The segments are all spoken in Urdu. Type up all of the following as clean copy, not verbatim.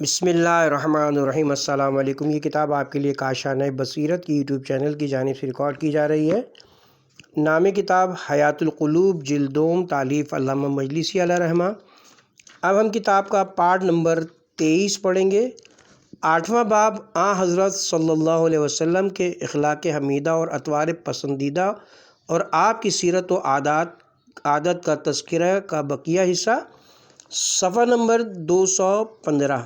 بسم اللہ الرحمن الرحیم۔ السلام علیکم۔ یہ کتاب آپ کے لیے کاشانہ بصیرت کی یوٹیوب چینل کی جانب سے ریکارڈ کی جا رہی ہے۔ نام کتاب حیات القلوب، جلد دوم، تالیف علامہ مجلسی علیہ رحمہ۔ اب ہم کتاب کا پارٹ نمبر 23 پڑھیں گے۔ 8واں باب حضرت صلی اللہ علیہ وسلم کے اخلاق حمیدہ اور اطوار پسندیدہ اور آپ کی سیرت و عادت کا تذکرہ کا بقیہ حصہ، صفحہ نمبر 215۔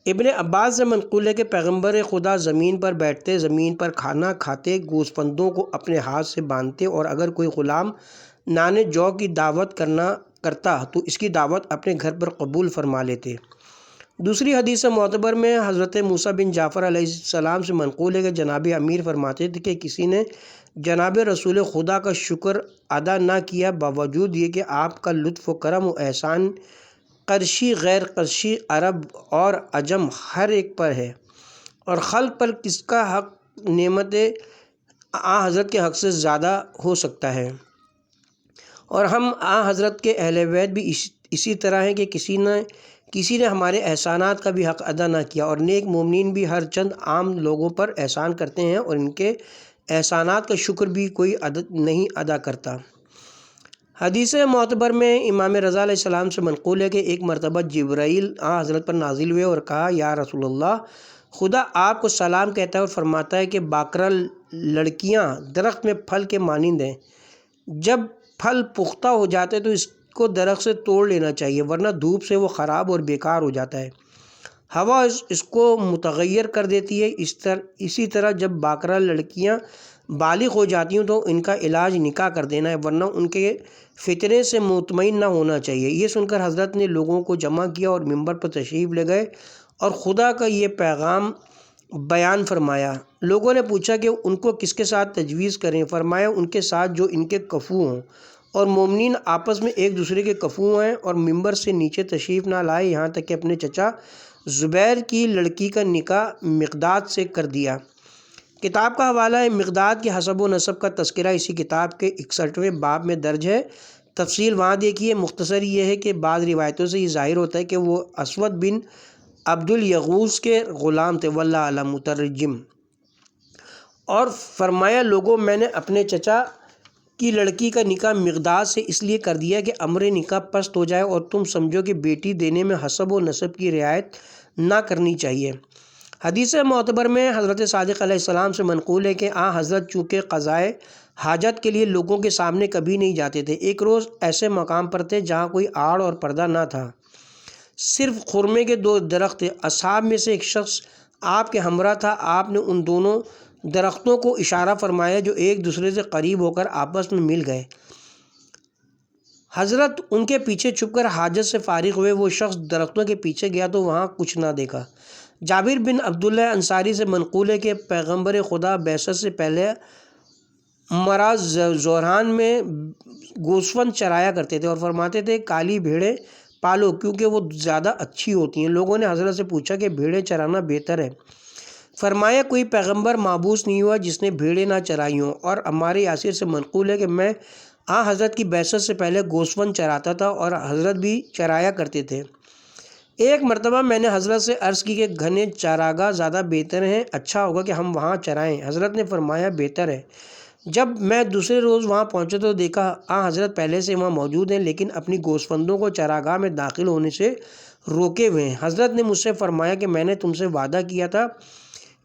ابن عباس سے منقول ہے کہ پیغمبر خدا زمین پر بیٹھتے، زمین پر کھانا کھاتے، گوسفندوں کو اپنے ہاتھ سے باندھتے، اور اگر کوئی غلام نان جو کی دعوت کرتا تو اس کی دعوت اپنے گھر پر قبول فرما لیتے۔ دوسری حدیث معتبر میں حضرت موسیٰ بن جعفر علیہ السلام سے منقول ہے کہ جناب امیر فرماتے تھے کہ کسی نے جناب رسول خدا کا شکر ادا نہ کیا، باوجود یہ کہ آپ کا لطف و کرم و احسان قرشی غیر قرشی، عرب اور عجم ہر ایک پر ہے، اور خلق پر کس کا حق نعمت حضرت کے حق سے زیادہ ہو سکتا ہے۔ اور ہم حضرت کے اہل بیت بھی اسی طرح ہیں کہ کسی نے ہمارے احسانات کا بھی حق ادا نہ کیا، اور نیک مومنین بھی ہر چند عام لوگوں پر احسان کرتے ہیں اور ان کے احسانات کا شکر بھی کوئی نہیں ادا کرتا۔ حدیث معتبر میں امام رضا علیہ السلام سے منقول ہے کہ ایک مرتبہ جبرائیل حضرت پر نازل ہوئے اور کہا، یا رسول اللہ، خدا آپ کو سلام کہتا ہے اور فرماتا ہے کہ باکرہ لڑکیاں درخت میں پھل کے مانند ہیں، جب پھل پختہ ہو جاتے تو اس کو درخت سے توڑ لینا چاہیے، ورنہ دھوپ سے وہ خراب اور بیکار ہو جاتا ہے، ہوا اس کو متغیر کر دیتی ہے۔ اسی طرح جب باکرہ لڑکیاں بالغ ہو جاتی ہوں تو ان کا علاج نکاح کر دینا ہے، ورنہ ان کے فتنے سے مطمئن نہ ہونا چاہیے۔ یہ سن کر حضرت نے لوگوں کو جمع کیا اور منبر پر تشریف لے گئے اور خدا کا یہ پیغام بیان فرمایا۔ لوگوں نے پوچھا کہ ان کو کس کے ساتھ تجویز کریں؟ فرمایا ان کے ساتھ جو ان کے کفو ہوں، اور مومنین آپس میں ایک دوسرے کے کفو ہیں، اور منبر سے نیچے تشریف نہ لائے یہاں تک کہ اپنے چچا زبیر کی لڑکی کا نکاح مقداد سے کر دیا۔ کتاب کا حوالہ ہے۔ مقداد کے حسب و نسب کا تذکرہ اسی کتاب کے 61ویں باب میں درج ہے، تفصیل وہاں دیکھیے۔ مختصر یہ ہے کہ بعض روایتوں سے یہ ظاہر ہوتا ہے کہ وہ اسود بن عبد الیغوث کے غلام تھے، واللہ اعلم۔ مترجم اور فرمایا، لوگوں، میں نے اپنے چچا کی لڑکی کا نکاح مقداد سے اس لیے کر دیا کہ امر نکاح پست ہو جائے اور تم سمجھو کہ بیٹی دینے میں حسب و نسب کی رعایت نہ کرنی چاہیے۔ حدیث معتبر میں حضرت صادق علیہ السلام سے منقول ہے کہ حضرت چونکہ قضائے حاجت کے لیے لوگوں کے سامنے کبھی نہیں جاتے تھے۔ ایک روز ایسے مقام پر تھے جہاں کوئی آڑ اور پردہ نہ تھا، صرف خرمے کے 2 درخت تھے۔ اصحاب میں سے ایک شخص آپ کے ہمراہ تھا۔ آپ نے ان دونوں درختوں کو اشارہ فرمایا جو ایک دوسرے سے قریب ہو کر آپس میں مل گئے۔ حضرت ان کے پیچھے چھپ کر حاجت سے فارغ ہوئے۔ وہ شخص درختوں کے پیچھے گیا تو وہاں کچھ نہ دیکھا۔ جابر بن عبداللہ انصاری سے منقول ہے کہ پیغمبر خدا بعثت سے پہلے مراز زوران میں گوسفند چرایا کرتے تھے اور فرماتے تھے، کالی بھیڑیں پالو کیونکہ وہ زیادہ اچھی ہوتی ہیں۔ لوگوں نے حضرت سے پوچھا کہ بھیڑیں چرانا بہتر ہے؟ فرمایا، کوئی پیغمبر مابعوث نہیں ہوا جس نے بھیڑیں نہ چرائی ہوں۔ اور عمار یاسر سے منقول ہے کہ میں حضرت کی بعثت سے پہلے گوسفند چراتا تھا اور حضرت بھی چرایا کرتے تھے۔ ایک مرتبہ میں نے حضرت سے عرض کی کہ گھنے چراگاہ زیادہ بہتر ہیں، اچھا ہوگا کہ ہم وہاں چرائیں۔ حضرت نے فرمایا، بہتر ہے۔ جب میں دوسرے روز وہاں پہنچا تو دیکھا حضرت پہلے سے وہاں موجود ہیں، لیکن اپنی گوسفندوں کو چراگاہ میں داخل ہونے سے روکے ہوئے ہیں۔ حضرت نے مجھ سے فرمایا کہ میں نے تم سے وعدہ کیا تھا،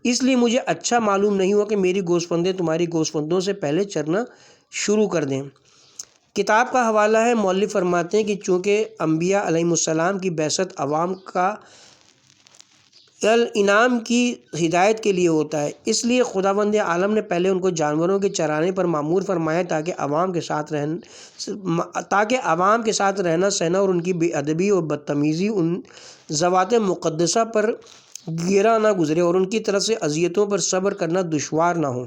اس لیے مجھے اچھا معلوم نہیں ہوا کہ میری گوسفندیں تمہاری گوسفندوں سے پہلے چرنا شروع کر دیں۔ کتاب کا حوالہ ہے۔ مؤلف فرماتے ہیں کہ چونکہ انبیاء علیہم السلام کی بعثت عوام کا انعام کی ہدایت کے لیے ہوتا ہے، اس لیے خداوند عالم نے پہلے ان کو جانوروں کے چرانے پر مامور فرمایا تاکہ عوام کے ساتھ رہنا سہنا اور ان کی بے ادبی اور بدتمیزی ان ذوات مقدسہ پر گرا نہ گزرے اور ان کی طرف سے اذیتوں پر صبر کرنا دشوار نہ ہو۔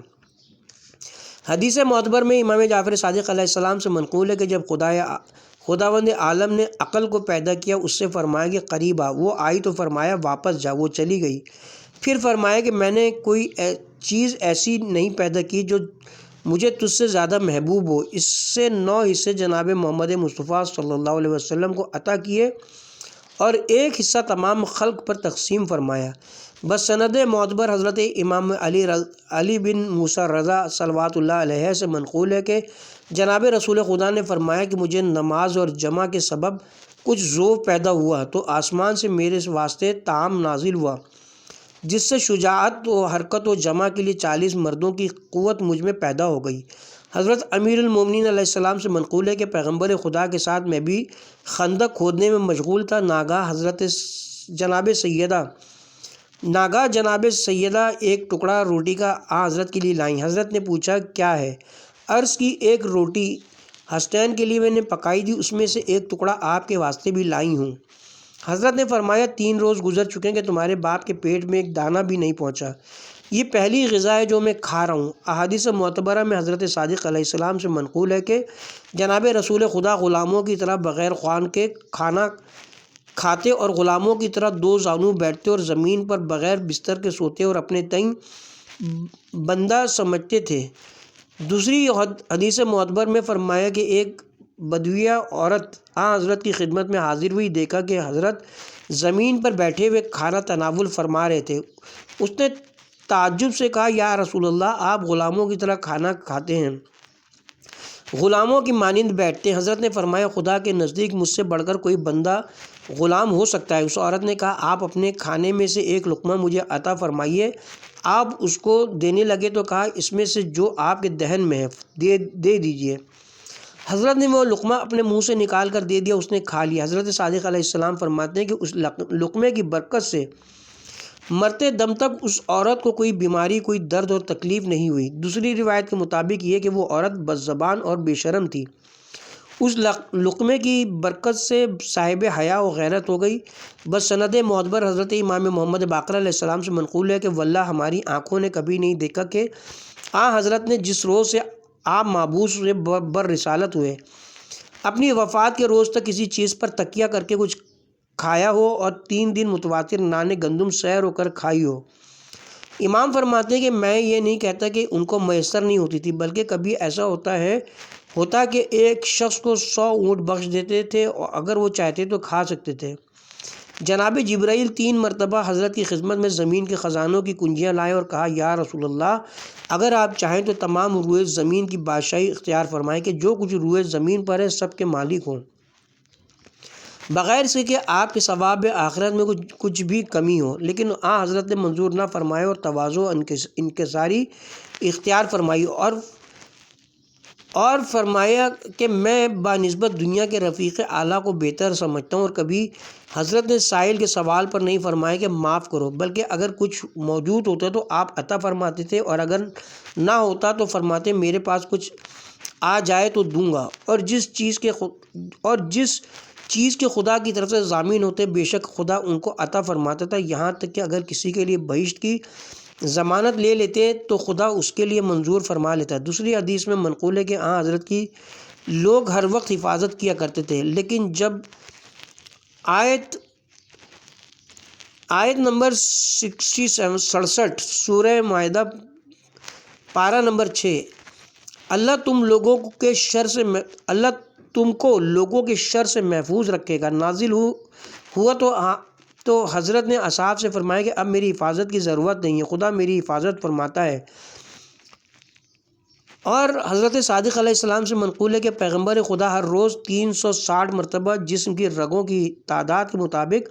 حدیث معتبر میں امام جعفر صادق علیہ السلام سے منقول ہے کہ جب خداوند عالم نے عقل کو پیدا کیا، اس سے فرمایا کہ قریب آ۔ وہ آئی تو فرمایا واپس جا، وہ چلی گئی۔ پھر فرمایا کہ میں نے کوئی چیز ایسی نہیں پیدا کی جو مجھے تجھ سے زیادہ محبوب ہو۔ اس سے 9 حصے جناب محمد مصطفیٰ صلی اللہ علیہ وسلم کو عطا کیے اور ایک حصہ تمام خلق پر تقسیم فرمایا۔ بس سند معتبر حضرت امام علی بن موسیٰ رضا صلوات اللہ علیہ سے منقول ہے کہ جناب رسول خدا نے فرمایا کہ مجھے نماز اور جمع کے سبب کچھ ذوق پیدا ہوا تو آسمان سے میرے واسطے طعام نازل ہوا، جس سے شجاعت و حرکت و جمع کے لیے 40 مردوں کی قوت مجھ میں پیدا ہو گئی۔ حضرت امیر المومنین علیہ السلام سے منقول ہے کہ پیغمبر خدا کے ساتھ میں بھی خندق کھودنے میں مشغول تھا۔ ناگاہ جناب سیدہ ایک ٹکڑا روٹی کا حضرت کے لیے لائیں۔ حضرت نے پوچھا کیا ہے؟ عرض کی ایک روٹی حسنین کے لیے میں نے پکائی تھی، اس میں سے ایک ٹکڑا آپ کے واسطے بھی لائی ہوں۔ حضرت نے فرمایا 3 روز گزر چکے کہ تمہارے باپ کے پیٹ میں ایک دانہ بھی نہیں پہنچا، یہ پہلی غذا ہے جو میں کھا رہا ہوں۔ احادیث معتبرہ میں حضرت صادق علیہ السلام سے منقول ہے کہ جناب رسول خدا غلاموں کی طرح بغیر خوان کے کھانا کھاتے اور غلاموں کی طرح 2 زانو بیٹھتے اور زمین پر بغیر بستر کے سوتے اور اپنے تئیں بندہ سمجھتے تھے۔ دوسری حدیث معتبر میں فرمایا کہ ایک بدویہ عورت حضرت کی خدمت میں حاضر ہوئی، دیکھا کہ حضرت زمین پر بیٹھے ہوئے کھانا تناول فرما رہے تھے۔ اس نے تعجب سے کہا یا رسول اللہ، آپ غلاموں کی طرح کھانا کھاتے ہیں، غلاموں کی مانند بیٹھتے ہیں۔ حضرت نے فرمایا خدا کے نزدیک مجھ سے بڑھ کر کوئی بندہ غلام ہو سکتا ہے؟ اس عورت نے کہا آپ اپنے کھانے میں سے ایک لقمہ مجھے عطا فرمائیے۔ آپ اس کو دینے لگے تو کہا اس میں سے جو آپ کے دہن میں ہے دے دیجئے۔ حضرت نے وہ لقمہ اپنے منہ سے نکال کر دے دیا، اس نے کھا لیا۔ حضرت صادق علیہ السلام فرماتے ہیں کہ اس لقمے کی برکت سے مرتے دم تک اس عورت کو کوئی بیماری، کوئی درد اور تکلیف نہیں ہوئی۔ دوسری روایت کے مطابق یہ کہ وہ عورت بد-زبان اور بے شرم تھی، اس لقمے کی برکت سے صاحب حیا و غیرت ہو گئی۔ بس سند معتبر حضرت امام محمد باقر علیہ السلام سے منقول ہے کہ واللہ ہماری آنکھوں نے کبھی نہیں دیکھا کہ حضرت نے جس روز سے آپ مابعوث سے بر رسالت ہوئے اپنی وفات کے روز تک کسی چیز پر تکیہ کر کے کچھ کھایا ہو اور 3 دن متواتر نان گندم سیر ہو کر کھائی ہو۔ امام فرماتے ہیں کہ میں یہ نہیں کہتا کہ ان کو میسر نہیں ہوتی تھی، بلکہ کبھی ایسا ہوتا کہ ایک شخص کو 100 اونٹ بخش دیتے تھے اور اگر وہ چاہتے تو کھا سکتے تھے۔ جناب جبرائیل 3 مرتبہ حضرت کی خدمت میں زمین کے خزانوں کی کنجیاں لائے اور کہا یا رسول اللہ، اگر آپ چاہیں تو تمام روئے زمین کی بادشاہی اختیار فرمائیں کہ جو کچھ روئے زمین پر ہے سب کے مالک ہوں، بغیر اس کے کہ آپ کے ثواب آخرت میں کچھ بھی کمی ہو۔ لیکن حضرت نے منظور نہ فرمائے اور تواضع و انکساری اختیار فرمائی اور فرمایا کہ میں بنسبت دنیا کے رفیق اعلیٰ کو بہتر سمجھتا ہوں۔ اور کبھی حضرت نے سائل کے سوال پر نہیں فرمایا کہ معاف کرو، بلکہ اگر کچھ موجود ہوتا تو آپ عطا فرماتے تھے اور اگر نہ ہوتا تو فرماتے میرے پاس کچھ آ جائے تو دوں گا۔ اور جس چیز کے خدا کی طرف سے ضامن ہوتے بے شک خدا ان کو عطا فرماتا تھا، یہاں تک کہ اگر کسی کے لیے بہشت کی ضمانت لے لیتے تو خدا اس کے لیے منظور فرما لیتا۔ دوسری حدیث میں منقول ہے کہ حضرت کی لوگ ہر وقت حفاظت کیا کرتے تھے، لیکن جب آیت نمبر 67 سورہ مائدہ پارہ نمبر 6 اللہ تم کو لوگوں کے شر سے محفوظ رکھے گا نازل ہوا تو حضرت نے اصحاب سے فرمایا کہ اب میری حفاظت کی ضرورت نہیں ہے، خدا میری حفاظت فرماتا ہے۔ اور حضرت صادق علیہ السلام سے منقول ہے کہ پیغمبر خدا ہر روز 360 مرتبہ جسم کی رگوں کی تعداد کے مطابق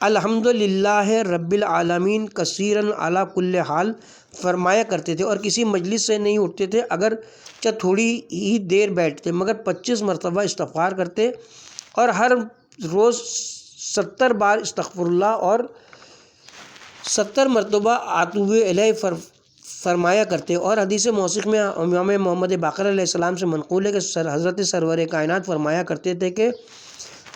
الحمدللہ رب العالمین کثیراً علی کل حال فرمایا کرتے تھے اور کسی مجلس سے نہیں اٹھتے تھے اگرچہ تھوڑی ہی دیر بیٹھتے، مگر 25 مرتبہ استغفار کرتے اور ہر روز 70 بار استغفر اللہ اور 70 مرتبہ اتوب الیہ فرمایا کرتے۔ اور حدیث موثق میں امام محمد باقر علیہ السلام سے منقول ہے کہ حضرت سرور کائنات فرمایا کرتے تھے کہ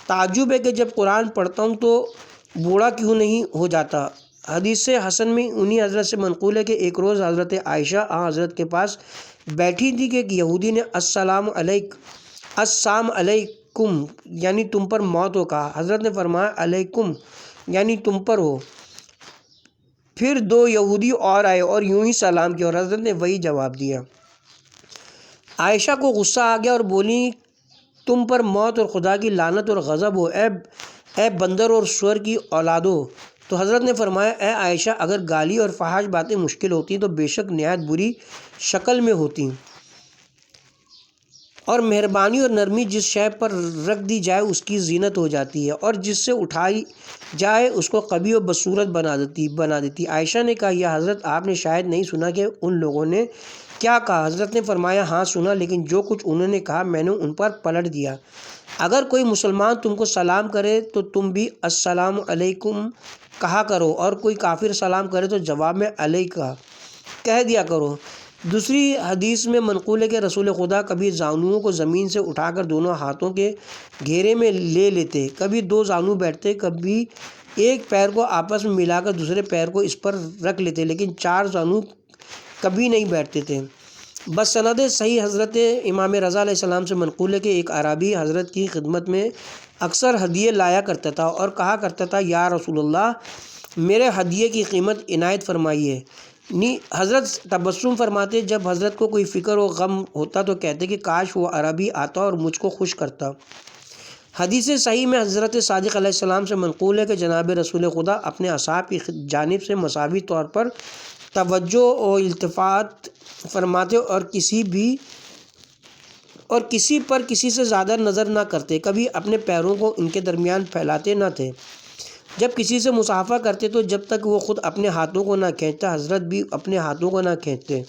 تعجب ہے کہ جب قرآن پڑھتا ہوں تو بوڑھا کیوں نہیں ہو جاتا۔ حدیث حسن میں انہی حضرت سے منقول ہے کہ ایک روز حضرت عائشہ حضرت کے پاس بیٹھی تھی کہ ایک یہودی نے السلام علیکم یعنی تم پر موت ہو کہا۔ حضرت نے فرمایا علیکم یعنی تم پر ہو۔ پھر 2 یہودی اور آئے اور یوں ہی سلام کیا اور حضرت نے وہی جواب دیا۔ عائشہ کو غصہ آ گیا اور بولی تم پر موت اور خدا کی لعنت اور غضب ہو، اے بندر اور سور کی اولادو۔ تو حضرت نے فرمایا اے عائشہ، اگر گالی اور فحش باتیں مشکل ہوتی تو بے شک نہایت بری شکل میں ہوتی، اور مہربانی اور نرمی جس شے پر رکھ دی جائے اس کی زینت ہو جاتی ہے، اور جس سے اٹھائی جائے اس کو قبیح و بدصورت بنا دیتی۔ عائشہ نے کہا یا حضرت، آپ نے شاید نہیں سنا کہ ان لوگوں نے کیا کہا؟ حضرت نے فرمایا ہاں سنا، لیکن جو کچھ انہوں نے کہا میں نے ان پر پلٹ دیا۔ اگر کوئی مسلمان تم کو سلام کرے تو تم بھی السلام علیکم کہا کرو، اور کوئی کافر سلام کرے تو جواب میں علیکہ کہہ دیا کرو۔ دوسری حدیث میں منقول ہے کہ رسول خدا کبھی زانوؤں کو زمین سے اٹھا کر دونوں ہاتھوں کے گھیرے میں لے لیتے، کبھی دو زانو بیٹھتے، کبھی ایک پیر کو آپس میں ملا کر دوسرے پیر کو اس پر رکھ لیتے، لیکن چار زانو کبھی نہیں بیٹھتے تھے۔ بس سند صحیح حضرت امام رضا علیہ السلام سے منقول ہے کہ ایک اعرابی حضرت کی خدمت میں اکثر ہدیے لایا کرتا تھا اور کہا کرتا تھا یا رسول اللہ، میرے ہدیے کی قیمت عنایت فرمائیے۔ حضرت تبسم فرماتے، جب حضرت کو کوئی فکر و غم ہوتا تو کہتے کہ کاش وہ عربی آتا اور مجھ کو خوش کرتا۔ حدیث صحیح میں حضرت صادق علیہ السلام سے منقول ہے کہ جناب رسول خدا اپنے اصحاب کی جانب سے مساوی طور پر توجہ و التفات فرماتے اور کسی پر کسی سے زیادہ نظر نہ کرتے، کبھی اپنے پیروں کو ان کے درمیان پھیلاتے نہ تھے۔ جب کسی سے مصافحہ کرتے تو جب تک وہ خود اپنے ہاتھوں کو نہ کھینچتا، حضرت بھی اپنے ہاتھوں کو نہ کھینچتے۔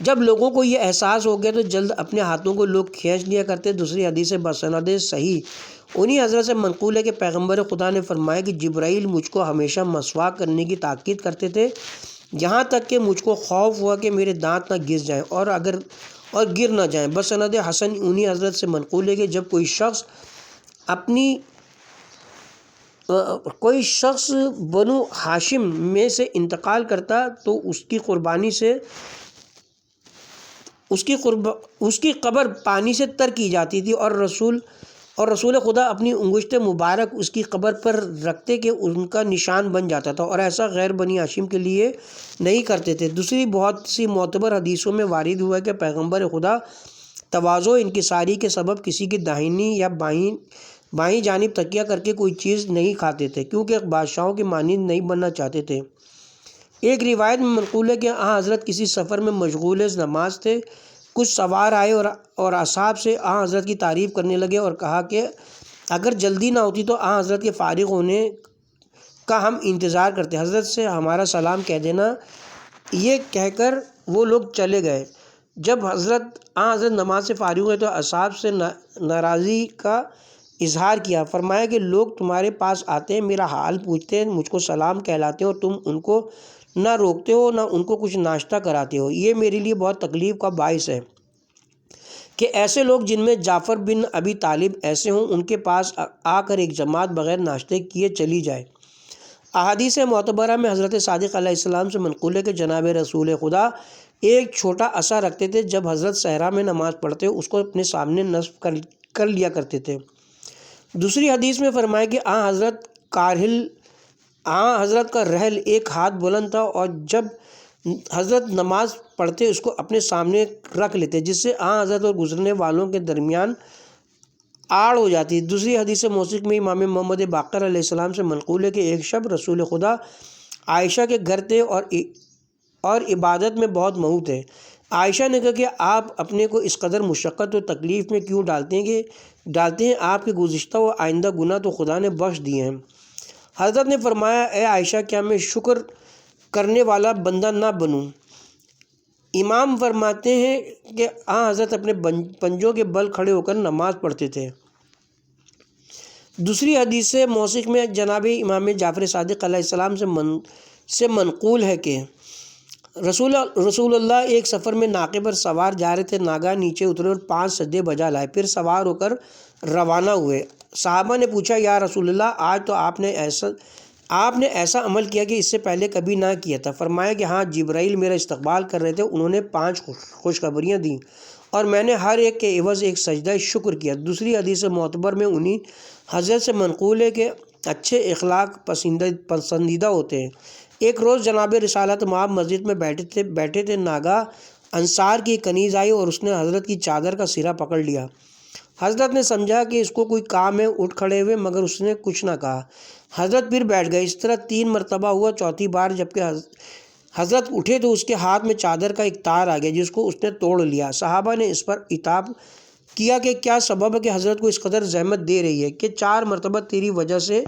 جب لوگوں کو یہ احساس ہو گیا تو جلد اپنے ہاتھوں کو لوگ کھینچ لیا کرتے۔ دوسری حدیث بسند صحیح انہی حضرت سے منقول ہے کہ پیغمبر خدا نے فرمایا کہ جبرائیل مجھ کو ہمیشہ مسواک کرنے کی تاکید کرتے تھے، یہاں تک کہ مجھ کو خوف ہوا کہ میرے دانت نہ گھس جائیں اور گر نہ جائیں۔ بسند حسن انہی حضرت سے منقول ہے کہ جب کوئی شخص بنو ہاشم میں سے انتقال کرتا تو اس کی قبر پانی سے تر کی جاتی تھی، اور رسول خدا اپنی انگشت مبارک اس کی قبر پر رکھتے کہ ان کا نشان بن جاتا تھا، اور ایسا غیر بنی ہاشم کے لیے نہیں کرتے تھے۔ دوسری بہت سی معتبر حدیثوں میں وارد ہوا ہے کہ پیغمبر خدا تواضع و انکساری کے سبب کسی کی داہنی یا بائیں جانب تکیہ کر کے کوئی چیز نہیں کھاتے تھے، کیونکہ بادشاہوں کے مانند نہیں بننا چاہتے تھے۔ ایک روایت میں منقول ہے کہ حضرت کسی سفر میں مشغول نماز تھے، کچھ سوار آئے اور اصحاب سے حضرت کی تعریف کرنے لگے اور کہا کہ اگر جلدی نہ ہوتی تو حضرت کے فارغ ہونے کا ہم انتظار کرتے، حضرت سے ہمارا سلام کہہ دینا۔ یہ کہہ کر وہ لوگ چلے گئے۔ جب حضرت نماز سے فارغ ہوئے تو اصحاب سے ناراضی کا اظہار کیا، فرمایا کہ لوگ تمہارے پاس آتے ہیں، میرا حال پوچھتے ہیں، مجھ کو سلام کہلاتے ہیں، اور تم ان کو نہ روکتے ہو نہ ان کو کچھ ناشتہ کراتے ہو۔ یہ میرے لیے بہت تکلیف کا باعث ہے کہ ایسے لوگ جن میں جعفر بن ابی طالب ایسے ہوں، ان کے پاس آ کر ایک جماعت بغیر ناشتے کیے چلی جائے۔ احادیث معتبرہ میں حضرت صادق علیہ السلام سے منقول ہے کہ جناب رسول خدا ایک چھوٹا عصا رکھتے تھے، جب حضرت صحرا میں نماز پڑھتے اس کو اپنے سامنے نصب کر لیا کرتے تھے۔ دوسری حدیث میں فرمایا کہ حضرت کا رحل ایک ہاتھ بلند تھا، اور جب حضرت نماز پڑھتے اس کو اپنے سامنے رکھ لیتے، جس سے حضرت اور گزرنے والوں کے درمیان آڑ ہو جاتی۔ دوسری حدیث موثق میں امام محمد باقر علیہ السلام سے منقول ہے کہ ایک شب رسول خدا عائشہ کے گھر تھے اور عبادت میں بہت مہو تھے۔ عائشہ نے کہا کہ آپ اپنے کو اس قدر مشقت و تکلیف میں کیوں ڈالتے ہیں؟ آپ کے گزشتہ و آئندہ گناہ تو خدا نے بخش دیے ہیں۔ حضرت نے فرمایا اے عائشہ، کیا میں شکر کرنے والا بندہ نہ بنوں؟ امام فرماتے ہیں کہ حضرت اپنے پنجوں کے بل کھڑے ہو کر نماز پڑھتے تھے۔ دوسری حدیث موثق میں جناب امام جعفر صادق علیہ السلام سے منقول ہے کہ رسول اللہ ایک سفر میں ناقے پر سوار جا رہے تھے، ناگہاں نیچے اترے اور 5 سجدے بجا لائے، پھر سوار ہو کر روانہ ہوئے۔ صحابہ نے پوچھا یا رسول اللہ، آج تو آپ نے ایسا عمل کیا کہ اس سے پہلے کبھی نہ کیا تھا؟ فرمایا کہ ہاں، جبرائیل میرا استقبال کر رہے تھے، انہوں نے 5 خوشخبریاں دیں اور میں نے ہر ایک کے عوض ایک سجدہ شکر کیا۔ دوسری حدیث معتبر میں انہی حضرت سے منقول ہے کہ اچھے اخلاق پسندیدہ ہوتے ہیں۔ ایک روز جناب رسالت مآب مسجد میں بیٹھے تھے، ناگاہ انصار کی کنیز آئی اور اس نے حضرت کی چادر کا سرا پکڑ لیا۔ حضرت نے سمجھا کہ اس کو کوئی کام ہے، اٹھ کھڑے ہوئے، مگر اس نے کچھ نہ کہا۔ حضرت پھر بیٹھ گئے۔ اس طرح 3 مرتبہ ہوا۔ چوتھی بار جبکہ حضرت اٹھے تو اس کے ہاتھ میں چادر کا ایک تار آ گیا جس کو اس نے توڑ لیا۔ صحابہ نے اس پر عتاب کیا کہ کیا سبب ہے کہ حضرت کو اس قدر زحمت دے رہی ہے کہ 4 مرتبہ تیری وجہ سے۔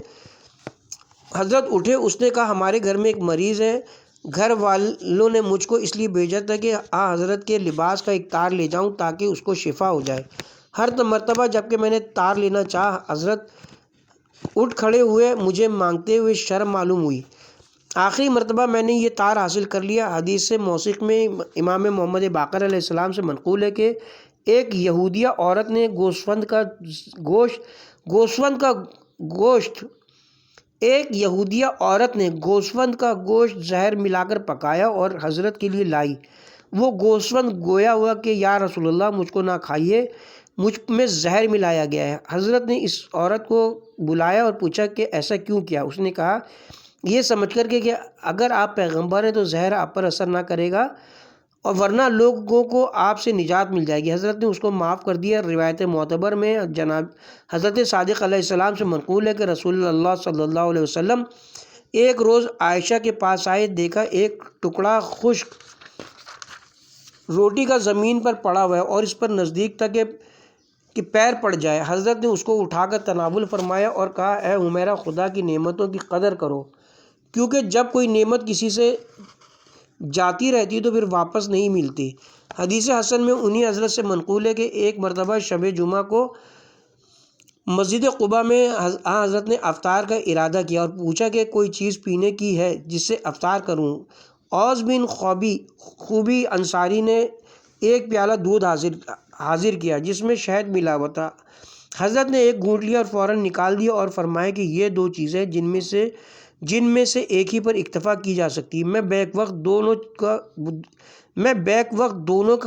حضرت اٹھے۔ اس نے کہا ہمارے گھر میں ایک مریض ہے، گھر والوں نے مجھ کو اس لیے بھیجا تھا کہ حضرت کے لباس کا ایک تار لے جاؤں تاکہ اس کو شفا ہو جائے۔ ہر مرتبہ جبکہ میں نے تار لینا چاہا حضرت اٹھ کھڑے ہوئے، مجھے مانگتے ہوئے شرم معلوم ہوئی۔ آخری مرتبہ میں نے یہ تار حاصل کر لیا۔ حدیث موثق میں امام محمد باقر علیہ السلام سے منقول ہے کہ ایک یہودیہ عورت نے گوسفند کا گوشت زہر ملا کر پکایا اور حضرت کے لیے لائی۔ وہ گوسفند گویا ہوا کہ یا رسول اللہ مجھ کو نہ کھائیے، مجھ میں زہر ملایا گیا ہے۔ حضرت نے اس عورت کو بلایا اور پوچھا کہ ایسا کیوں کیا؟ اس نے کہا یہ سمجھ کر کہ اگر آپ پیغمبر ہیں تو زہر آپ پر اثر نہ کرے گا اور ورنہ لوگوں کو آپ سے نجات مل جائے گی۔ حضرت نے اس کو معاف کر دیا۔ روایت معتبر میں جناب حضرت صادق علیہ السلام سے منقول ہے کہ رسول اللہ صلی اللہ علیہ وسلم ایک روز عائشہ کے پاس آئے، دیکھا ایک ٹکڑا خشک روٹی کا زمین پر پڑا ہوا ہے اور اس پر نزدیک تھا کہ پیر پڑ جائے۔ حضرت نے اس کو اٹھا کر تناول فرمایا اور کہا اے حمیرہ، خدا کی نعمتوں کی قدر کرو، کیونکہ جب کوئی نعمت کسی سے جاتی رہتی تو پھر واپس نہیں ملتی۔ حدیث حسن میں انہی حضرت سے منقول ہے کہ ایک مرتبہ شب جمعہ کو مسجد قباء میں حضرت نے افطار کا ارادہ کیا اور پوچھا کہ کوئی چیز پینے کی ہے جس سے افطار کروں؟ اوس بن خوبی انصاری نے ایک پیالہ دودھ حاضر کیا جس میں شہد ملا ہوا تھا۔ حضرت نے ایک گھونٹ لیا اور فوراً نکال دیا اور فرمایا کہ یہ 2 چیزیں جن میں سے ایک ہی پر اکتفا کی جا سکتی ہے۔ میں بیک وقت دونوں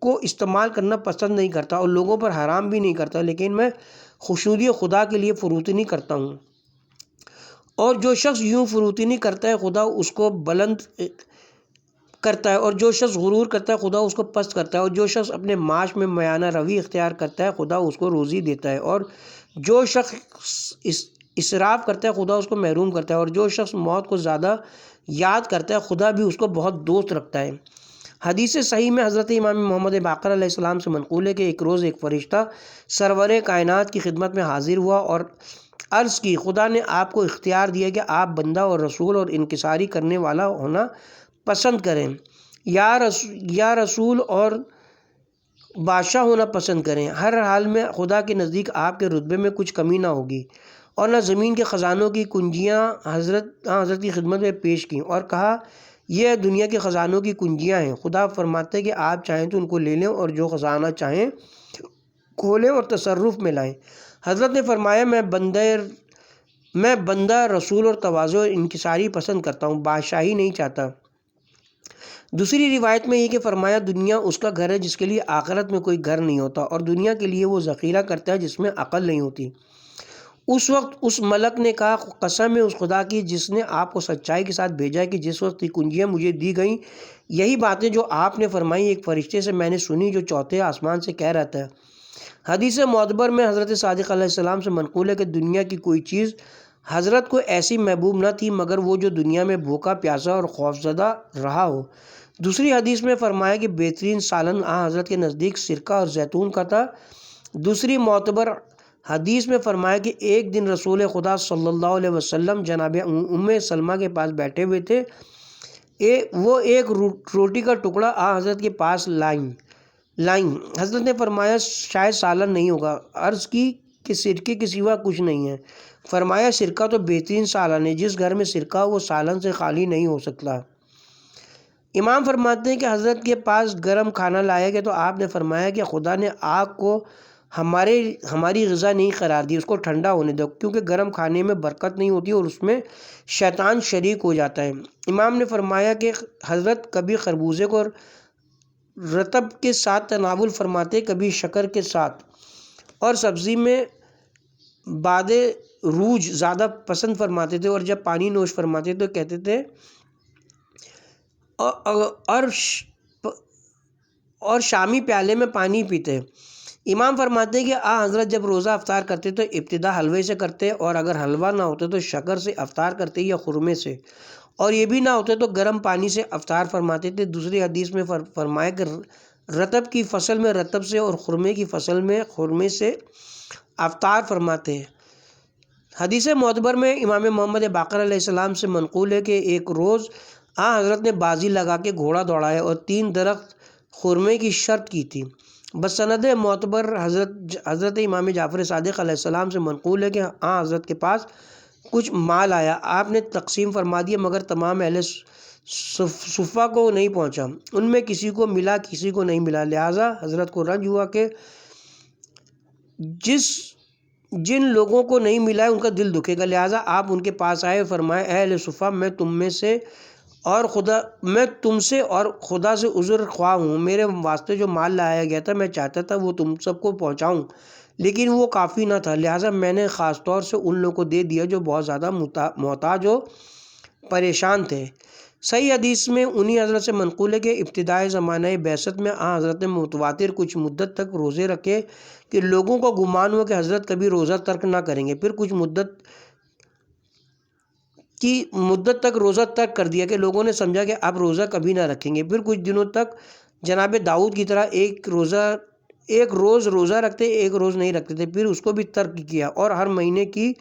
کو استعمال کرنا پسند نہیں کرتا اور لوگوں پر حرام بھی نہیں کرتا، لیکن میں خشنودی خدا کے لیے فروتنی کرتا ہوں، اور جو شخص یوں فروتنی کرتا ہے خدا اس کو بلند کرتا ہے، اور جو شخص غرور کرتا ہے خدا اس کو پست کرتا ہے، اور جو شخص اپنے معاش میں میانہ روی اختیار کرتا ہے خدا اس کو روزی دیتا ہے، اور جو شخص اسراف کرتا ہے خدا اس کو محروم کرتا ہے، اور جو شخص موت کو زیادہ یاد کرتا ہے خدا بھی اس کو بہت دوست رکھتا ہے۔ حدیث صحیح میں حضرت امام محمد باقر علیہ السلام سے منقول ہے کہ ایک روز ایک فرشتہ سرور کائنات کی خدمت میں حاضر ہوا اور عرض کی خدا نے آپ کو اختیار دیا کہ آپ بندہ اور رسول اور انکساری کرنے والا ہونا پسند کریں یا رسول اور بادشاہ ہونا پسند کریں۔ ہر حال میں خدا کے نزدیک آپ کے رتبے میں کچھ کمی نہ ہوگی، اور نہ زمین کے خزانوں کی کنجیاں حضرت کی خدمت میں پیش کیں اور کہا یہ دنیا کے خزانوں کی کنجیاں ہیں۔ خدا فرماتے ہیں کہ آپ چاہیں تو ان کو لے لیں اور جو خزانہ چاہیں کھولیں اور تصرف میں لائیں۔ حضرت نے فرمایا میں بندہ رسول اور تواضع اور انکساری پسند کرتا ہوں، بادشاہی نہیں چاہتا۔ دوسری روایت میں یہ کہ فرمایا دنیا اس کا گھر ہے جس کے لیے آخرت میں کوئی گھر نہیں ہوتا، اور دنیا کے لیے وہ ذخیرہ کرتا ہے جس میں عقل نہیں ہوتی۔ اس وقت اس ملک نے کہا قسم ہے اس خدا کی جس نے آپ کو سچائی کے ساتھ بھیجا ہے کہ جس وقت یہ کنجیاں مجھے دی گئیں یہی باتیں جو آپ نے فرمائی ایک فرشتے سے میں نے سنی جو چوتھے آسمان سے کہہ رہا تھا۔ حدیث معتبر میں حضرت صادق علیہ السلام سے منقول ہے کہ دنیا کی کوئی چیز حضرت کو ایسی محبوب نہ تھی مگر وہ جو دنیا میں بھوکا پیاسا اور خوفزدہ رہا ہو۔ دوسری حدیث میں فرمایا کہ بہترین سالن حضرت کے نزدیک سرکہ اور زیتون کا تھا۔ دوسری معتبر حدیث میں فرمایا کہ ایک دن رسول خدا صلی اللہ علیہ وسلم جناب سلمہ کے پاس بیٹھے ہوئے تھے، وہ ایک روٹی کا ٹکڑا حضرت کے پاس لائیں۔ حضرت نے فرمایا شاید سالن نہیں ہوگا۔ عرض کی کہ سرکے کے سوا کچھ نہیں ہے۔ فرمایا سرکہ تو بہترین سالن ہے، جس گھر میں سرکہ ہو وہ سالن سے خالی نہیں ہو سکتا۔ امام فرماتے ہیں کہ حضرت کے پاس گرم کھانا لایا گیا تو آپ نے فرمایا کہ خدا نے آگ کو ہماری غذا نہیں قرار دی، اس کو ٹھنڈا ہونے دو، کیونکہ گرم کھانے میں برکت نہیں ہوتی اور اس میں شیطان شریک ہو جاتا ہے۔ امام نے فرمایا کہ حضرت کبھی خربوزے کو رطب کے ساتھ تناول فرماتے، کبھی شکر کے ساتھ، اور سبزی میں باد روج زیادہ پسند فرماتے تھے، اور جب پانی نوش فرماتے تو کہتے تھے اور شامی پیالے میں پانی پیتے۔ امام فرماتے ہیں کہ حضرت جب روزہ افطار کرتے تو ابتدا حلوے سے کرتے، اور اگر حلوہ نہ ہوتے تو شکر سے افطار کرتے یا خرمے سے، اور یہ بھی نہ ہوتے تو گرم پانی سے افطار فرماتے تھے۔ دوسری حدیث میں فرمایا کہ رطب کی فصل میں رطب سے اور خرمے کی فصل میں خرمے سے افطار فرماتے ہیں۔ حدیث معتبر میں امام محمد باقر علیہ السلام سے منقول ہے کہ ایک روز حضرت نے بازی لگا کے گھوڑا دوڑایا اور 3 درخت خرمے کی شرط کی تھی۔ بسند معتبر حضرت امام جعفر صادق علیہ السلام سے منقول ہے کہ حضرت کے پاس کچھ مال آیا، آپ نے تقسیم فرما دیا، مگر تمام اہل صفہ کو نہیں پہنچا، ان میں کسی کو ملا کسی کو نہیں ملا، لہٰذا حضرت کو رنج ہوا کہ جن لوگوں کو نہیں ملا ہے ان کا دل دکھے گا، لہٰذا آپ ان کے پاس آئے، فرمائے اے اہل صفہ، میں تم سے اور خدا سے عذر خواہ ہوں، میرے واسطے جو مال لایا گیا تھا میں چاہتا تھا وہ تم سب کو پہنچاؤں، لیکن وہ کافی نہ تھا، لہٰذا میں نے خاص طور سے ان لوگوں کو دے دیا جو بہت زیادہ محتاج و پریشان تھے۔ صحیح حدیث میں انہی حضرت سے منقول ہے کہ ابتدائی زمانہ بعثت میں حضرت نے متواتر کچھ مدت تک روزے رکھے کہ لوگوں کو گمان ہوا کہ حضرت کبھی روزہ ترک نہ کریں گے، پھر کچھ مدت تک روزہ ترک کر دیا کہ لوگوں نے سمجھا کہ اب روزہ کبھی نہ رکھیں گے، پھر کچھ دنوں تک جناب داؤد کی طرح ایک روز روزہ رکھتے ایک روز نہیں رکھتے تھے، پھر اس کو بھی ترک کیا اور ہر مہینے کی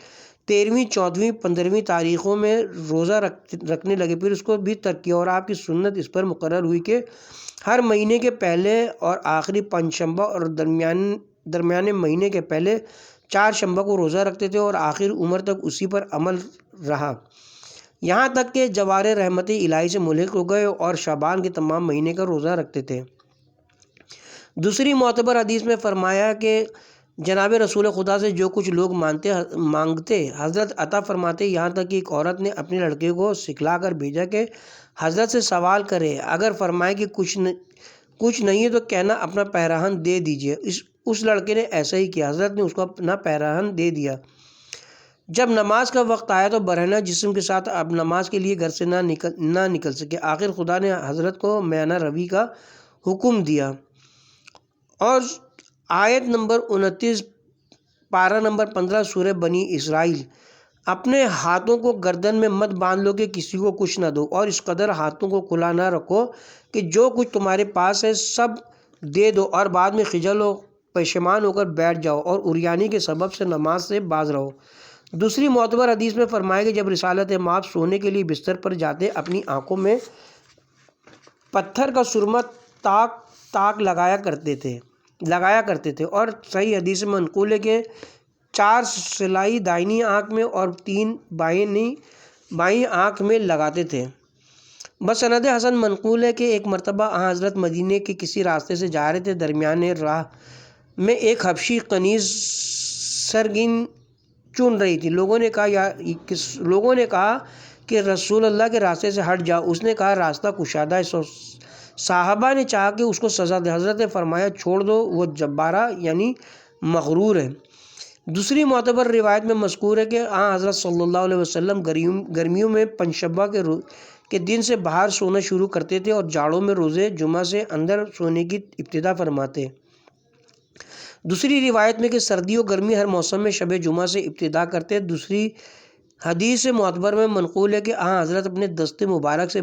13ویں 14ویں 15ویں تاریخوں میں روزہ رکھنے لگے، پھر اس کو بھی ترک کیا، اور آپ کی سنت اس پر مقرر ہوئی کہ ہر مہینے کے پہلے اور آخری پنجشنبہ اور درمیانے مہینے کے پہلے 4 شنبہ کو روزہ رکھتے تھے، اور آخر عمر تک اسی پر عمل رہا، یہاں تک کہ جوار رحمت الہی سے ملحق ہو گئے اور شعبان کے تمام مہینے کا روزہ رکھتے تھے۔ دوسری معتبر حدیث میں فرمایا کہ جناب رسول خدا سے جو کچھ لوگ مانگتے حضرت عطا فرماتے، یہاں تک کہ ایک عورت نے اپنے لڑکے کو سکھلا کر بھیجا کہ حضرت سے سوال کرے، اگر فرمائے کہ کچھ نہیں ہے تو کہنا اپنا پیراہن دے دیجیے۔ اس لڑکے نے ایسا ہی کیا، حضرت نے اس کو اپنا پیراہن دے دیا۔ جب نماز کا وقت آیا تو برہنہ جسم کے ساتھ اب نماز کے لیے گھر سے نہ نکل سکے، آخر خدا نے حضرت کو میانہ روی کا حکم دیا اور آیت نمبر 29 پارہ نمبر 15 سورہ بنی اسرائیل، اپنے ہاتھوں کو گردن میں مت باندھ لو کہ کسی کو کچھ نہ دو، اور اس قدر ہاتھوں کو کھلا نہ رکھو کہ جو کچھ تمہارے پاس ہے سب دے دو اور بعد میں خجل و پشیمان ہو کر بیٹھ جاؤ اور عریانی کے سبب سے نماز سے باز رہو۔ دوسری معتبر حدیث میں فرمایا کہ جب رسالت مآب سونے کے لیے بستر پر جاتے اپنی آنکھوں میں پتھر کا سرمہ تاک لگایا کرتے تھے، اور صحیح حدیث میں منقول ہے کہ 4 سلائی دائنی آنکھ میں اور 3 بائیں آنکھ میں لگاتے تھے۔ بسند حسن منقول ہے کہ ایک مرتبہ حضرت مدینے کے کسی راستے سے جا رہے تھے، درمیان راہ میں ایک حبشی کنیز سرگن چن رہی تھی، لوگوں نے کہا کہ رسول اللہ کے راستے سے ہٹ جاؤ، اس نے کہا راستہ کشادہ ہے، صحابہ نے چاہا کہ اس کو سزا دے، حضرت نے فرمایا چھوڑ دو، وہ جبارہ یعنی مغرور ہے۔ دوسری معتبر روایت میں مذکور ہے کہ حضرت صلی اللہ علیہ وسلم گرمیوں میں پنجشنبہ کے دن سے باہر سونا شروع کرتے تھے اور جاڑوں میں روزے جمعہ سے اندر سونے کی ابتدا فرماتے۔ دوسری روایت میں کہ سردی و گرمی ہر موسم میں شب جمعہ سے ابتدا کرتے۔ دوسری حدیث معتبر میں منقول ہے کہ حضرت اپنے دست مبارک سے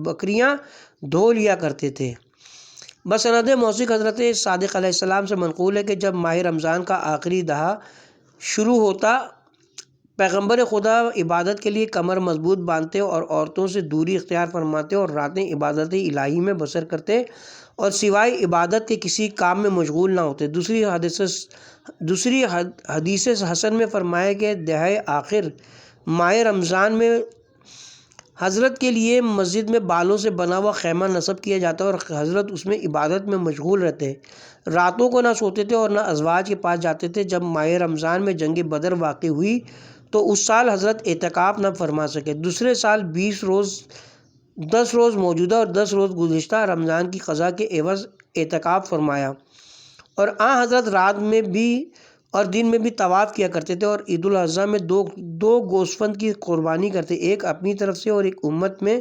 بکریاں دھو لیا کرتے تھے۔ بسند موثق حضرت صادق علیہ السلام سے منقول ہے کہ جب ماہ رمضان کا آخری دہا شروع ہوتا پیغمبر خدا عبادت کے لیے کمر مضبوط باندھتے اور عورتوں سے دوری اختیار فرماتے اور راتیں عبادت الہی میں بسر کرتے اور سوائے عبادت کے کسی کام میں مشغول نہ ہوتے۔ دوسری حدیث حسن میں فرمایا کہ دہائے آخر ماہ رمضان میں حضرت کے لیے مسجد میں بالوں سے بنا ہوا خیمہ نصب کیا جاتا اور حضرت اس میں عبادت میں مشغول رہتے، راتوں کو نہ سوتے تھے اور نہ ازواج کے پاس جاتے تھے۔ جب ماہ رمضان میں جنگ بدر واقع ہوئی تو اس سال حضرت اعتکاف نہ فرما سکے، دوسرے سال 10 روز موجودہ اور 10 روز گزشتہ رمضان کی قضا کے عوض اعتکاف فرمایا، اور حضرت رات میں بھی اور دن میں بھی طواف کیا کرتے تھے، اور عید الاضحیٰ میں دو گوسفند کی قربانی کرتے، ایک اپنی طرف سے اور ایک امت میں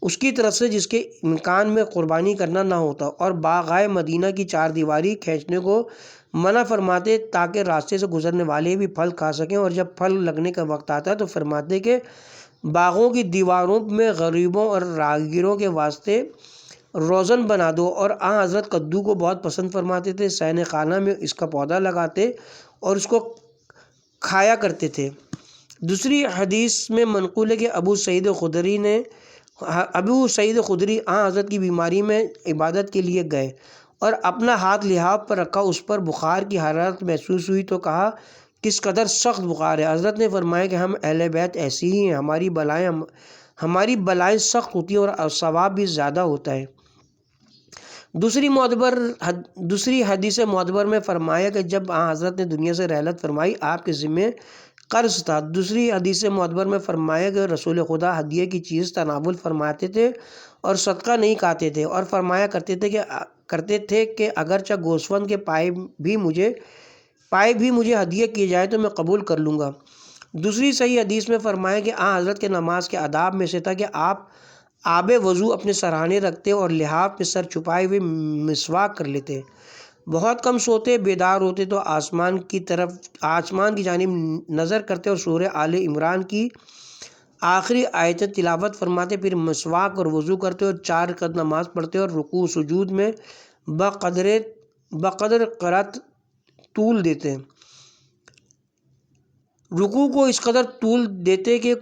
اس کی طرف سے جس کے امکان میں قربانی کرنا نہ ہوتا، اور باغائے مدینہ کی چار دیواری کھینچنے کو منع فرماتے تاکہ راستے سے گزرنے والے بھی پھل کھا سکیں، اور جب پھل لگنے کا وقت آتا تو فرماتے کہ باغوں کی دیواروں میں غریبوں اور راہگیروں کے واسطے روزن بنا دو، اور حضرت کدو کو بہت پسند فرماتے تھے، صحن خانہ میں اس کا پودا لگاتے اور اس کو کھایا کرتے تھے۔ دوسری حدیث میں منقول ہے کہ ابو سعید خدری حضرت کی بیماری میں عبادت کے لیے گئے اور اپنا ہاتھ لحاف پر رکھا، اس پر بخار کی حرارت محسوس ہوئی تو کہا کس قدر سخت بخار ہے؟ حضرت نے فرمایا کہ ہم اہل بیت ایسی ہی ہیں، ہماری بلائیں سخت ہوتی ہیں اور ثواب بھی زیادہ ہوتا ہے۔ دوسری حدیث معتبر میں فرمایا کہ جب حضرت نے دنیا سے رحلت فرمائی آپ کے ذمے قرض تھا۔ دوسری حدیث معتبر میں فرمایا کہ رسول خدا ہدیے کی چیز تناول فرماتے تھے اور صدقہ نہیں کھاتے تھے، اور فرمایا کرتے تھے کہ اگرچہ گوسفند کے پائے بھی مجھے ہدیہ کیے جائے تو میں قبول کر لوں گا۔ دوسری صحیح حدیث میں فرمایا کہ حضرت کے نماز کے آداب میں سے تھا کہ آپ آب وضو اپنے سرہانے رکھتے اور لحاف میں سر چھپائے ہوئے مسواک کر لیتے، بہت کم سوتے، بیدار ہوتے تو آسمان کی جانب نظر کرتے اور سورہ آل عمران کی آخری آیت تلاوت فرماتے، پھر مسواک اور وضو کرتے اور 4 رکعت نماز پڑھتے اور رکوع سجود میں بقدر قرات طول دیتے، رکوع کو اس قدر طول دیتے کہ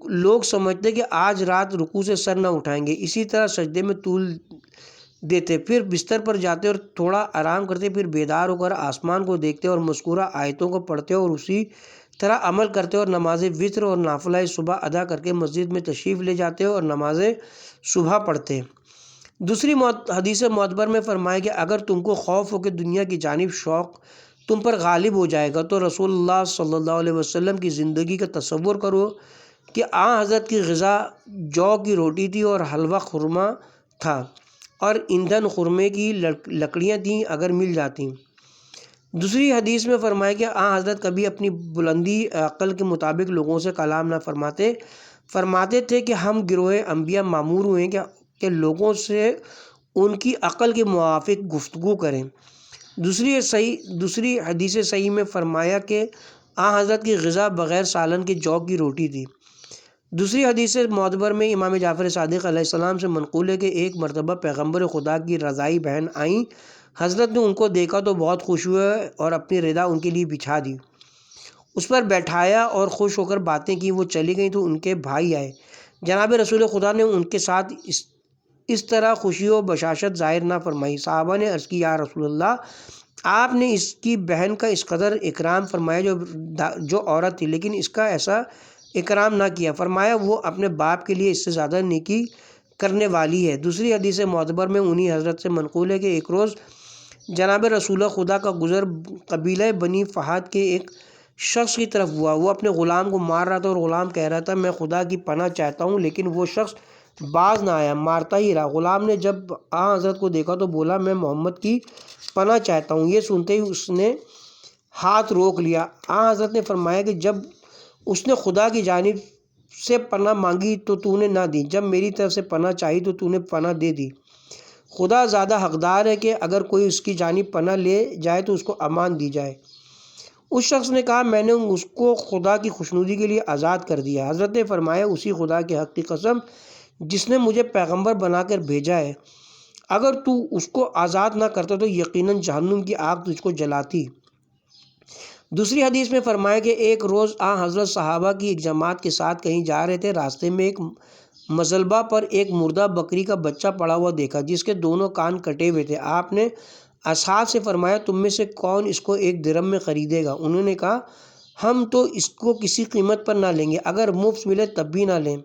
لوگ سمجھتے کہ آج رات رکوع سے سر نہ اٹھائیں گے، اسی طرح سجدے میں طول دیتے، پھر بستر پر جاتے اور تھوڑا آرام کرتے، پھر بیدار ہو کر آسمان کو دیکھتے اور مذکورہ آیتوں کو پڑھتے اور اسی طرح عمل کرتے اور نماز وتر اور نافلہ صبح ادا کر کے مسجد میں تشریف لے جاتے اور نماز صبح پڑھتے۔ دوسری حدیث معتبر میں فرمایا کہ اگر تم کو خوف ہو کہ دنیا کی جانب شوق تم پر غالب ہو جائے گا تو رسول اللہ صلی اللہ علیہ وسلم کی زندگی کا تصور کرو کہ حضرت کی غذا جو کی روٹی تھی اور حلوہ خرما تھا اور ایندھن خرمے کی لکڑیاں تھیں اگر مل جاتی۔ دوسری حدیث میں فرمایا کہ حضرت کبھی اپنی بلندی عقل کے مطابق لوگوں سے کلام نہ فرماتے تھے کہ ہم گروہ انبیاء معمور ہوئے کہ لوگوں سے ان کی عقل کے موافق گفتگو کریں۔ دوسری حدیث صحیح میں فرمایا کہ حضرت کی غذا بغیر سالن کے جو کی روٹی تھی۔ دوسری حدیث معتبر میں امام جعفر صادق علیہ السلام سے منقول ہے کہ ایک مرتبہ پیغمبر خدا کی رضائی بہن آئیں، حضرت نے ان کو دیکھا تو بہت خوش ہوئے اور اپنی رضا ان کے لیے بچھا دی، اس پر بیٹھایا اور خوش ہو کر باتیں کی۔ وہ چلی گئیں تو ان کے بھائی آئے، جناب رسول خدا نے ان کے ساتھ اس طرح خوشی و بشاشت ظاہر نہ فرمائی۔ صحابہ نے عرض کی یا رسول اللہ، آپ نے اس کی بہن کا اس قدر اکرام فرمایا جو عورت تھی، لیکن اس کا ایسا اکرام نہ کیا۔ فرمایا وہ اپنے باپ کے لیے اس سے زیادہ نیکی کرنے والی ہے۔ دوسری حدیث معتبر میں انہی حضرت سے منقول ہے کہ ایک روز جناب رسول خدا کا گزر قبیلہ بنی فہد کے ایک شخص کی طرف ہوا، وہ اپنے غلام کو مار رہا تھا اور غلام کہہ رہا تھا میں خدا کی پناہ چاہتا ہوں، لیکن وہ شخص باز نہ آیا، مارتا ہی رہا۔ غلام نے جب حضرت کو دیکھا تو بولا میں محمد کی پناہ چاہتا ہوں، یہ سنتے ہی اس نے ہاتھ روک لیا۔ حضرت نے فرمایا کہ جب اس نے خدا کی جانب سے پناہ مانگی تو نے نہ دی، جب میری طرف سے پناہ چاہی تو نے پناہ دے دی۔ خدا زیادہ حقدار ہے کہ اگر کوئی اس کی جانب پناہ لے جائے تو اس کو امان دی جائے۔ اس شخص نے کہا میں نے اس کو خدا کی خوشنودی کے لیے آزاد کر دیا۔ حضرت نے فرمایا اسی خدا کے حق کی قسم جس نے مجھے پیغمبر بنا کر بھیجا ہے، اگر تو اس کو آزاد نہ کرتا تو یقیناً جہنم کی آگ تجھ کو جلاتی۔ دوسری حدیث میں فرمایا کہ ایک روز حضرت صحابہ کی ایک جماعت کے ساتھ کہیں جا رہے تھے، راستے میں ایک مزلبہ پر ایک مردہ بکری کا بچہ پڑا ہوا دیکھا جس کے دونوں کان کٹے ہوئے تھے۔ آپ نے اصحاب سے فرمایا تم میں سے کون اس کو 1 درہم میں خریدے گا؟ انہوں نے کہا ہم تو اس کو کسی قیمت پر نہ لیں گے، اگر مفت ملے تب بھی نہ لیں۔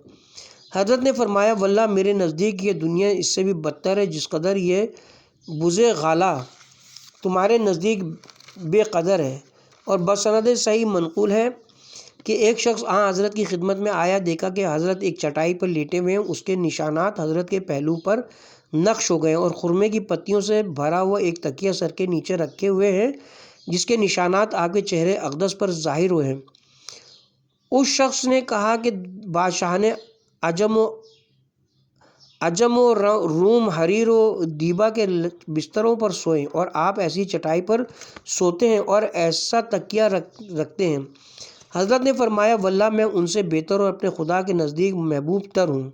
حضرت نے فرمایا واللہ میرے نزدیک یہ دنیا اس سے بھی بدتر ہے جس قدر یہ بزے غالہ تمہارے نزدیک بے قدر ہے۔ اور بسند صحیح منقول ہے کہ ایک شخص حضرت کی خدمت میں آیا، دیکھا کہ حضرت ایک چٹائی پر لیٹے ہوئے ہیں، اس کے نشانات حضرت کے پہلو پر نقش ہو گئے اور خرمے کی پتیوں سے بھرا ہوا ایک تکیہ سر کے نیچے رکھے ہوئے ہیں جس کے نشانات آپ کے چہرے اقدس پر ظاہر ہوئے ہیں۔ اس شخص نے کہا کہ بادشاہان عجم و عجم و روم حریر و دیبا کے بستروں پر سوئیں، اور آپ ایسی چٹائی پر سوتے ہیں اور ایسا تکیہ رکھتے ہیں۔ حضرت نے فرمایا واللہ میں ان سے بہتر اور اپنے خدا کے نزدیک محبوب تر ہوں۔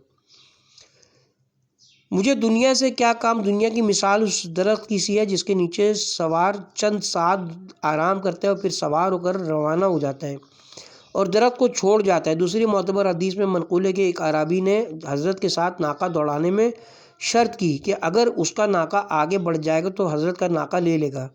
مجھے دنیا سے کیا کام؟ دنیا کی مثال اس درخت کی سی ہے جس کے نیچے سوار چند ساتھ آرام کرتا ہے اور پھر سوار ہو کر روانہ ہو جاتا ہے اور درخت کو چھوڑ جاتا ہے۔ دوسری معتبر حدیث میں منقول ہے کہ ایک اعرابی نے حضرت کے ساتھ ناقہ دوڑانے میں شرط کی کہ اگر اس کا ناقہ آگے بڑھ جائے گا تو حضرت کا ناقہ لے لے گا۔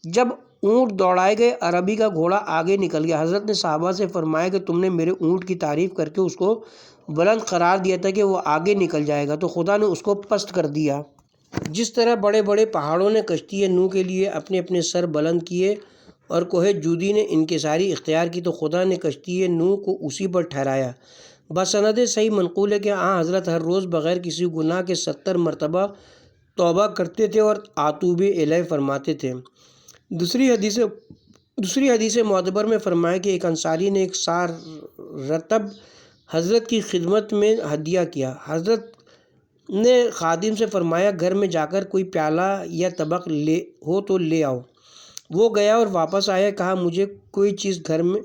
جب اونٹ دوڑائے گئے، عربی کا گھوڑا آگے نکل گیا۔ حضرت نے صحابہ سے فرمایا کہ تم نے میرے اونٹ کی تعریف کر کے اس کو بلند قرار دیا تھا کہ وہ آگے نکل جائے گا، تو خدا نے اس کو پست کر دیا۔ جس طرح بڑے بڑے پہاڑوں نے کشتی نوح کے لیے اپنے اپنے سر بلند کیے اور کوہ جودی نے انکساری اختیار کی، تو خدا نے کشتی نوح کو اسی پر ٹھہرایا۔ بسند صحیح منقول ہے کہ حضرت ہر روز بغیر کسی گناہ کے 70 مرتبہ توبہ کرتے تھے اور آتوب الیہ فرماتے تھے۔ دوسری حدیث معتبر میں فرمایا کہ ایک انصاری نے ایک سار رطب حضرت کی خدمت میں ہدیہ کیا۔ حضرت نے خادم سے فرمایا گھر میں جا کر کوئی پیالہ یا طبق ہو تو لے آؤ۔ وہ گیا اور واپس آیا، کہا مجھے کوئی چیز گھر میں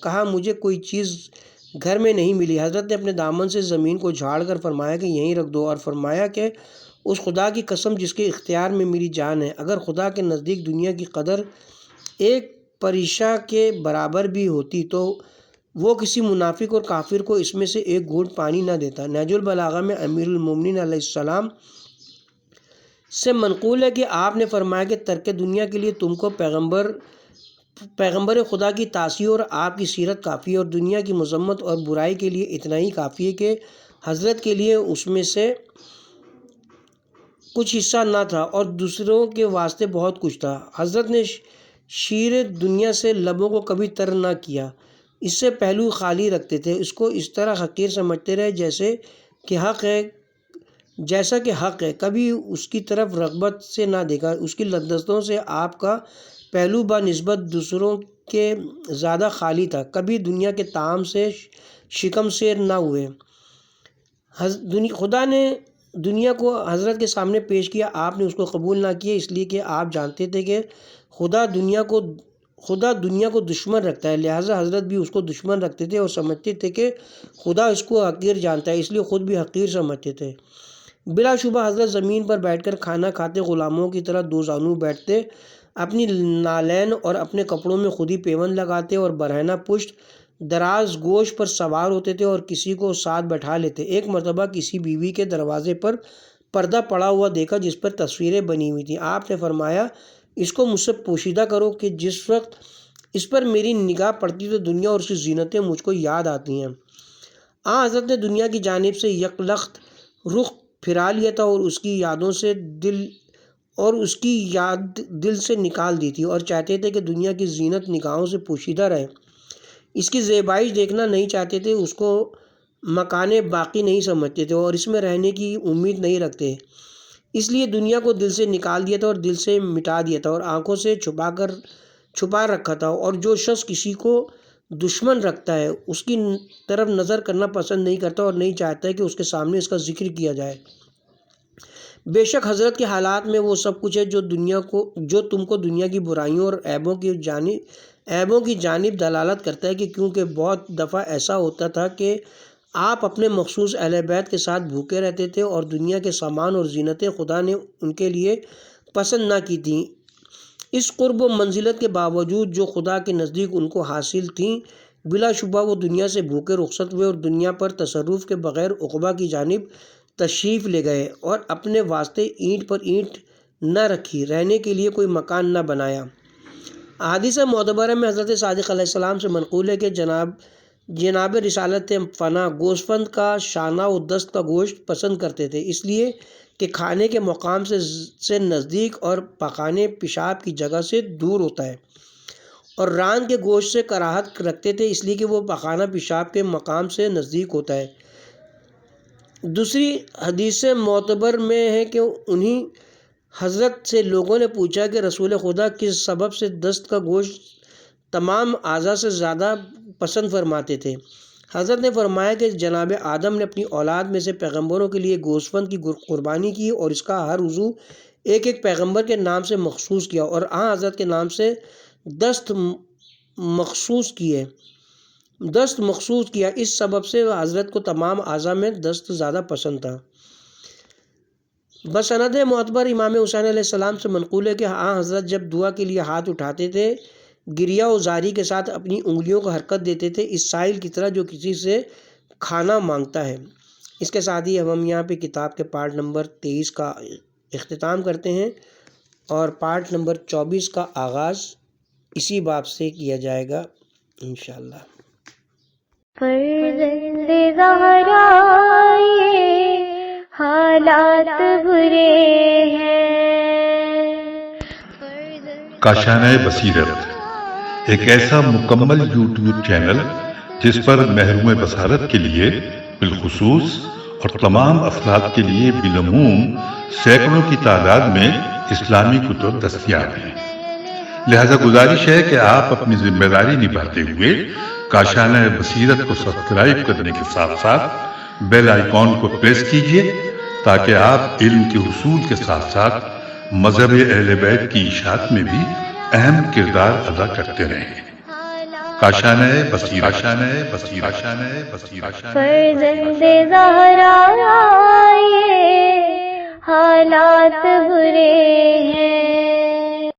کہا مجھے کوئی چیز گھر میں نہیں ملی۔ حضرت نے اپنے دامن سے زمین کو جھاڑ کر فرمایا کہ یہیں رکھ دو، اور فرمایا کہ اس خدا کی قسم جس کے اختیار میں میری جان ہے، اگر خدا کے نزدیک دنیا کی قدر ایک پریشہ کے برابر بھی ہوتی تو وہ کسی منافق اور کافر کو اس میں سے ایک گھونٹ پانی نہ دیتا۔ نہج البلاغہ میں امیر المومنین علیہ السلام سے منقول ہے کہ آپ نے فرمایا کہ ترک دنیا کے لیے تم کو پیغمبر خدا کی تعصیہ اور آپ کی سیرت کافی ہے، اور دنیا کی مذمت اور برائی کے لیے اتنا ہی کافی ہے کہ حضرت کے لیے اس میں سے کچھ حصہ نہ تھا اور دوسروں کے واسطے بہت کچھ تھا۔ حضرت نے شیر دنیا سے لبوں کو کبھی تر نہ کیا، اس سے پہلو خالی رکھتے تھے، اس کو اس طرح حقیر سمجھتے رہے جیسا کہ حق ہے، کبھی اس کی طرف رغبت سے نہ دیکھا۔ اس کی لذتوں سے آپ کا پہلو بنسبت دوسروں کے زیادہ خالی تھا، کبھی دنیا کے طعام سے شکم سیر نہ ہوئے۔ خدا نے دنیا کو حضرت کے سامنے پیش کیا، آپ نے اس کو قبول نہ کیا، اس لیے کہ آپ جانتے تھے کہ خدا دنیا کو دشمن رکھتا ہے، لہٰذا حضرت بھی اس کو دشمن رکھتے تھے اور سمجھتے تھے کہ خدا اس کو حقیر جانتا ہے، اس لیے خود بھی حقیر سمجھتے تھے۔ بلا شبہ حضرت زمین پر بیٹھ کر کھانا کھاتے، غلاموں کی طرح دو زانو بیٹھتے، اپنی نالین اور اپنے کپڑوں میں خود ہی پیوند لگاتے اور برہنہ پشت دراز گوش پر سوار ہوتے تھے اور کسی کو ساتھ بیٹھا لیتے۔ ایک مرتبہ کسی بیوی کے دروازے پر پردہ پڑا ہوا دیکھا جس پر تصویریں بنی ہوئی تھیں۔ آپ نے فرمایا اس کو مجھ سے پوشیدہ کرو کہ جس وقت اس پر میری نگاہ پڑتی تو دنیا اور اس کی زینتیں مجھ کو یاد آتی ہیں۔ حضرت نے دنیا کی جانب سے یک لخت رخ پھرا لیا تھا اور اس کی یاد دل سے نکال دی تھی، اور چاہتے تھے کہ دنیا کی زینت نگاہوں سے پوشیدہ رہے، اس کی زیبائش دیکھنا نہیں چاہتے تھے، اس کو مکان باقی نہیں سمجھتے تھے اور اس میں رہنے کی امید نہیں رکھتے، اس لیے دنیا کو دل سے نکال دیا تھا اور دل سے مٹا دیا تھا اور آنکھوں سے چھپا رکھا تھا۔ اور جو شخص کسی کو دشمن رکھتا ہے اس کی طرف نظر کرنا پسند نہیں کرتا اور نہیں چاہتا ہے کہ اس کے سامنے اس کا ذکر کیا جائے۔ بے شک حضرت کے حالات میں وہ سب کچھ ہے جو تم کو دنیا کی برائیوں اور عیبوں کی جانب دلالت کرتا ہے، کہ کیونکہ بہت دفعہ ایسا ہوتا تھا کہ آپ اپنے مخصوص اہل بیت کے ساتھ بھوکے رہتے تھے اور دنیا کے سامان اور زینتیں خدا نے ان کے لیے پسند نہ کی تھیں، اس قرب و منزلت کے باوجود جو خدا کے نزدیک ان کو حاصل تھیں، بلا شبہ وہ دنیا سے بھوکے رخصت ہوئے اور دنیا پر تصرف کے بغیر عقبہ کی جانب تشریف لے گئے اور اپنے واسطے اینٹ پر اینٹ نہ رکھی، رہنے کے لیے کوئی مکان نہ بنایا۔ احادیث معتبرہ میں حضرت صادق علیہ السلام سے منقول ہے کہ جناب رسالت فنا گوسفند کا شانہ و دست کا گوشت پسند کرتے تھے، اس لیے کہ کھانے کے مقام سے نزدیک اور پخانے پیشاب کی جگہ سے دور ہوتا ہے، اور ران کے گوشت سے کراہت رکھتے تھے، اس لیے کہ وہ پخانہ پیشاب کے مقام سے نزدیک ہوتا ہے۔ دوسری حدیث معتبر میں ہے کہ انہیں حضرت سے لوگوں نے پوچھا کہ رسول خدا کس سبب سے دست کا گوشت تمام اعضاء سے زیادہ پسند فرماتے تھے؟ حضرت نے فرمایا کہ جناب آدم نے اپنی اولاد میں سے پیغمبروں کے لیے گوسفند کی قربانی کی اور اس کا ہر عضو ایک ایک پیغمبر کے نام سے مخصوص کیا اور حضرت کے نام سے دست مخصوص کیا۔ اس سبب سے حضرت کو تمام اعضاء میں دست زیادہ پسند تھا۔ بسند معتبر امام حسین علیہ السلام سے منقول ہے کہ حضرت جب دعا کے لیے ہاتھ اٹھاتے تھے گریہ و زاری کے ساتھ اپنی انگلیوں کو حرکت دیتے تھے، اس سائل کی طرح جو کسی سے کھانا مانگتا ہے۔ اس کے ساتھ ہی ہم یہاں پہ کتاب کے پارٹ نمبر 23 کا اختتام کرتے ہیں اور پارٹ نمبر 24 کا آغاز اسی باب سے کیا جائے گا انشاءاللہ۔ فرزند زہرا یہ حالات برے ہیں۔ کاشانۂ بصیرت ایک ایسا مکمل یوٹیوب چینل جس پر محروم بصارت کے لیے بالخصوص اور تمام افراد کے لیے بالعموم سینکڑوں کی تعداد میں اسلامی کتب دستیاب ہیں۔ لہذا گزارش ہے کہ آپ اپنی ذمہ داری نبھاتے ہوئے کاشانۂ بصیرت کو سبسکرائب کرنے کے ساتھ ساتھ بیل آئیکن کو پریس کیجیے تاکہ آپ علم کے حصول کے ساتھ ساتھ مذہب اہل بیت کی اشاعت میں بھی اہم کردار ادا کرتے رہیں۔ کاشانۂ بصیرت۔ فرزند زہرا یہ حالات برے ہیں۔